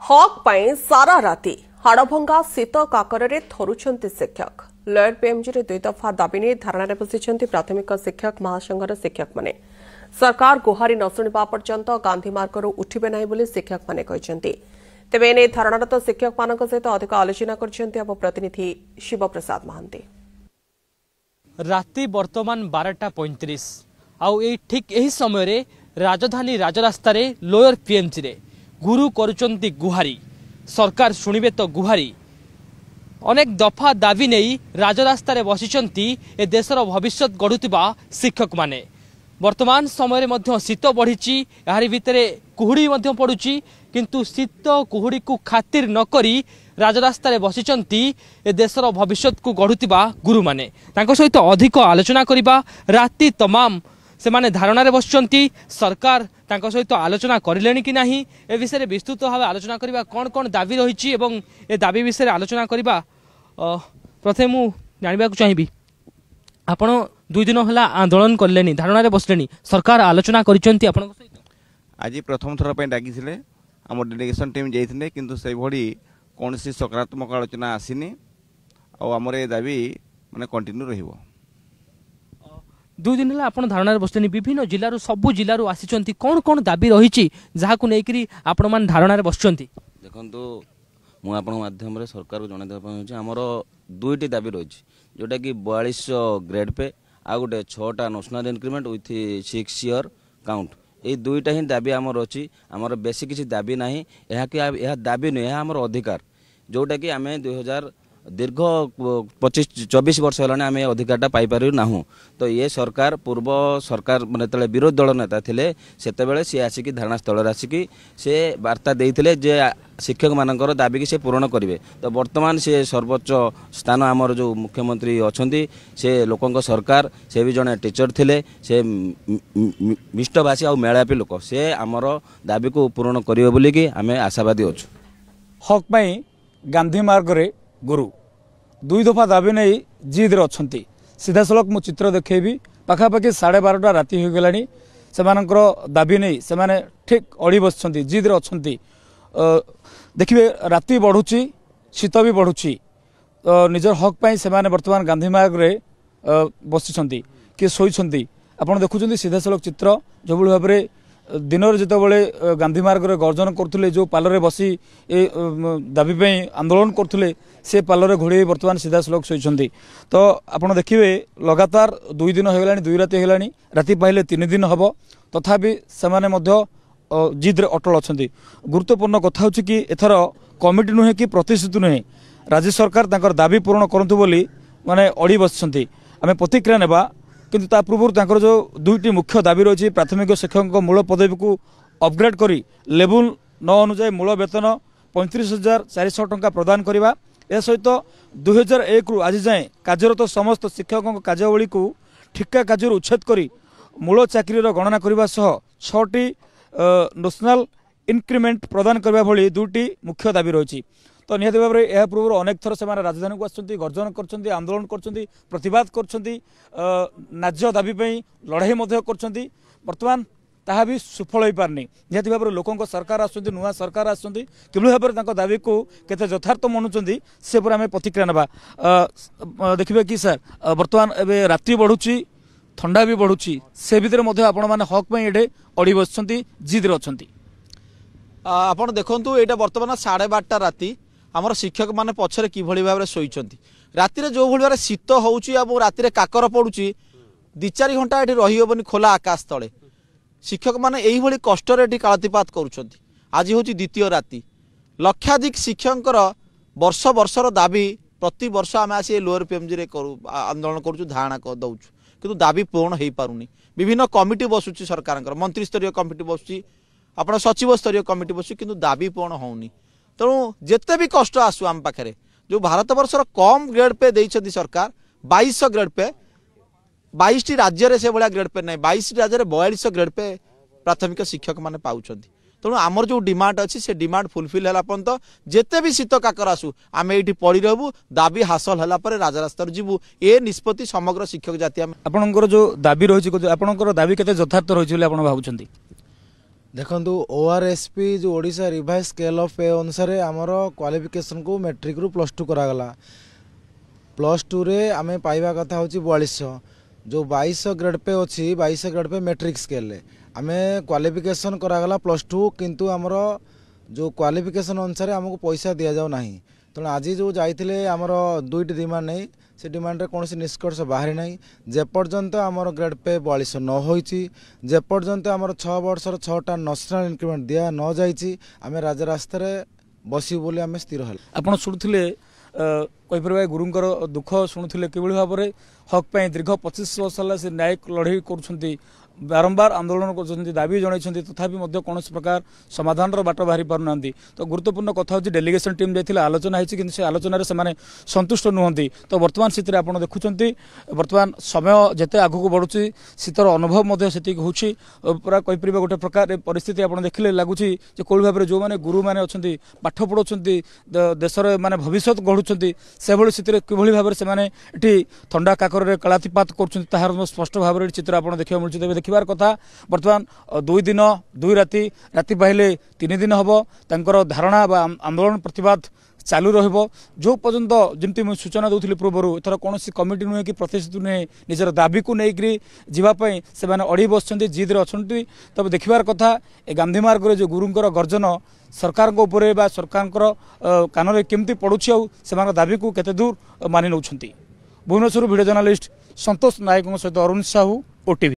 हक पाई सारा राति हाड़भंगा शीत काकरे थरुंट शिक्षक लयर पीएमजी रे 2 दफा दाबी नहीं धारणा बसी प्राथमिक शिक्षक महासंघर शिक्षक माने सरकार गुहारी न शुणा पर्यंत गांधी मार्गर उठिबे नाही बोली शिक्षक माने कहते तेज एने धारणारत शिक्षक मान सहित अधिक आलोचना कर प्रतिनिधि शिव प्रसाद महांती। राति वर्तमान 12:35 आउ ठीक यही समय राजधानी राजरास्तार लोयर पीएमजी रे गुरु करुचंती गुहारी सरकार शुणिबे तो गुहारी अनेक दफा दाबी नहीं राजरास्तार बसिचंती ए देशर भविष्यत गढ़ुतिबा शिक्षक माने वर्तमान समय मध्य शीत बढ़ी यार भितर कुहुड़ी पड़ुची किंतु शीत कुहुड़ी को खातिर नकरी राजरास्तार बसिचंती ए देशर भविष्यत को गढ़ुतिबा गुरु माने तांको सहित अधिक आलोचना करिबा राति तमाम से माने धारणा रे बसचंती सरकार तांको सहित आलोचना करिलेनी कि नाही ए विषय विस्तृत भाव आलोचना करिबा कोन कोन दाबी रहिछि एवं ए दाबी विषय आलोचना करिबा प्रथमे मु जानिबा को चाहिबी आपण 2 दिन होला आंदोलन करलेनी धारणा रे बसलेनी सरकार आलोचना करिचंती आपण सहित आज प्रथम थर पे डाकिथिले हम डेलीगेशन टीम जाइथिले किंतु से भडी कोनसी सकारात्मक आलोचना आसीनी आ हमर ए दाबी माने कंटिन्यू रहिबो। 2 दिन है आप धारणा बसले विभिन्न जिलूर सबू जिलूर आसी कौन कौन दाबी रही जहाँ को लेकर आपण मान धारणा बस देखो मुझे माध्यम सरकार को जनइदेप आमर 2टी दाबी रही जोटा कि 4200 ग्रेड पे आ गोटे 6टा national increment with 6 year count ये 2टा ही दाबी आमर अच्छी आमर बेसी किसी दाबी ना यह दाबी नुहे आमर अधिकार जोटा कि आम 2000 दीर्घ 25-24 वर्ष है आम अधिकार पाइपर ना तो ये सरकार पूर्व सरकार माने विरोधी दल नेता थे से सी आसिक धारणा स्थल आसिक से वार्ता देते जे शिक्षक मानकर दाबी की से पूरण करेंगे तो वर्तमान से सर्वोच्च स्थान आमर जो मुख्यमंत्री अच्छा से लोकों सरकार से भी जड़े टीचर थे से मिष्टभाषी आ मेलापी लोक से आमर दाबी को पूरण करेंगे बोलिकी आम आशावादी अच्छु। हक पाई गांधी मार्ग रे गुरु 2 दफा दाबी नहीं जिद अच्छा सीधा सड़क मु चित्र देखेबी पाखापाखि 12:30 राति हो गलानी से दाबी नहीं से ठीक अड़ी बस जिद अच्छा देखिए राति बढ़ुची शीत भी बढ़ुची निजर हक पाई से वर्तमान गांधी मार्ग रे बसी किए शोती आपड़ देखुं सीधा सड़क चित्र जो भाव में दिन जिते गांधी मार्ग रे गर्जन करते जो पालरे बसी ए दाबी पे आंदोलन करते से पालरे घोड़े वर्तमान सीधा सड़क शोती तो आपड़ देखिए लगातार 2 दिन हो 2 राति हो राति पाइले 3 दिन हम तथापि से जिद्रे अटल अच्छा गुरुत्वपूर्ण कथा हूँ कि एथर कमिटी नुहे कि प्रतिश्रुति नुहे राज्य सरकार तांकर दाबी पूरण करंतु बोली माने अड़ी बसछंती आमे प्रतिक्रिया नेबा किंतु ता पूर्व जो 2टी मुख्य दाबी रही प्राथमिक शिक्षक मूल पदवी को अपग्रेड करी लेवल 9 अनुसार मूल वेतन 35,400 टंका प्रदान करवा ए सहित 2001 रु आज जाए कार्यरत समस्त शिक्षकों कार्यावली को ठिका कार्य उच्छेद करी मूल चाकरी गणना करने सह 6टी नेशनल इंक्रीमेंट प्रदान करने भली 2टी मुख्य दाबी रही तो निहत भाव में यह पूर्व अनेक थर से राजधानी को आसुँच गर्जन कर आंदोलन कर प्रतिवाद कर दाबी लड़ाई बर्तमान ताहा भी सफल हो पारनी निहत भाव में लोकों सरकार आसुँच नुआ सरकार आसुँच किभली भाव में दाबी को केते यथार्थ मनुंट से पर आम प्रतिक्रिया ना देखिए कि सर बर्तमान एवं राति बढ़ुची ठंडा भी बढ़ुची से भितर आपण मैंने हक में ये अड़ी बस जिद्रे अच्छा आपड़ देखु यहाँ बर्तमान 12:30 राति आमर शिक्षक मैंने पछरे किभली भाव में शोइछंती राति जो भली भाव शीत होउची आ राति काकर पड़ुची 2-4 घंटा ये रहीबनी खोला आकाश तले शिक्षक मैंने यही कष्ट कालातिपात करुछंती आज हूँ 2य राति लक्षाधिक शिक्षक वर्ष वर्षर दाबी प्रति वर्ष आम आसी लोअर पीएमजी रे आंदोलन करूँ धारणा दौचु किंतु दाबी पूर्ण हो पारुनी विभिन्न कमिटी बसुची सरकार मंत्री स्तरीय कमिटी बसुची आप सचिव स्तरीय कमिटी बसुची किंतु दाबी पूर्ण होनी तेणु जिते भी कष्ट आसू आम पाखे जो भारत वर्षर कम ग्रेड पे देइछंती सरकार 2200 ग्रेड पे 22टी राज्य से भाया ग्रेड पे ना 22 राज्य 4200 ग्रेड पे प्राथमिक शिक्षक मैंने पाउछंती तेणु आमर जो डिमांड अच्छी से डिमांड फुलफिल है पर्यंत जिते भी शीत काकर आसू आम ये पड़ी रहू दाबी हासिल है राजरास्ता जीवु ए निष्पत्ति समग्र शिक्षक जाति आपणकर जो दाबी रही आपणकर दाबी केते यथार्थ रही भावुं देखु ओआरएसपी जो ओडिशा रिवाइज स्केल ऑफ पे अनुसार आमर क्वालिफिकेशन को मैट्रिक रु +2 करागला। +2 रे आमे पाइबा कथा होची 4200 जो 2200 ग्रेड पे अच्छी 2200 ग्रेड पे मैट्रिक स्केल आमे क्वालिफिकेशन करागला +2 किंतु आमर जो क्वालिफिकेशन अनुसार आमको पैसा दि जाऊ ना। तेणु आज जो जाइए आमर 2टी डिमांड नहीं से डिमांड कौन निष्कर्ष बाहरी ना जेपर्यंत आमर ग्रेड पे 4200 न होइछि जेपर्यंत आमर 6 वर्षर 6टा नेशनल इंक्रीमेंट दिया न जाइछि आमे राजरास्ता बसि बोली आमे स्थिर हल। आपण शुणुथिले कहीपर गुरुंकर दुख शुणुथिले किभଳି भाବରେ हक ପାଇଁ दीर्घ 25 वर्ष होला से न्यायिक लड़ाई करुछंती बारंबार आंदोलन कर दाबी जन तथापि कौन प्रकार समाधान बाट बाहरी पारना। तो गुरुत्वपूर्ण कथा हूँ डेलीगेशन टीम जाइए आलोचना होती कि से आलोचन से संतुष्ट नुहति। तो बर्तमान स्थित आप देखुं बर्तमान समय जिते आगक बढ़ुची शीतर अनुभव से पूरा कहीपर गोटे प्रकार परिस्थिति आप देखिले लगुच कौन भाव में जो मैंने गुरु मैंने अच्छा पाठ पढ़ाऊँ देशर माने भविष्य गढ़ुंट से भाई स्थित कि भाव से थंडा काकर कलातिपात कर स्पष्ट भाव में चित्र आप देखा मिलूँ। देखिबार कथा बर्तमान 2 दिन 2 राति पाइले 3 दिन हम तांकर धारणा बा आंदोलन प्रतिवाद चालू रहिबो जो पर्यंत जमती मुझे सूचना दूसरी पूर्वर एथर कौन कमिटी नुहे कि प्रतिष्ठित नुहे निजर दाबी को लेकर जीवाई से अड़ी बस जिद अच्छा। तब देखिबार कथा ए गांधी मार्ग जो गुरुंकर गर्जन सरकार उपरे बा सरकार कान में केमती पड़ुछि से दाबी को केते दूर मानि नउछंती। भुवनेश्वर वीडियो जर्नलिस्ट संतोष नायक सहित अरुण साहू ओटीवी।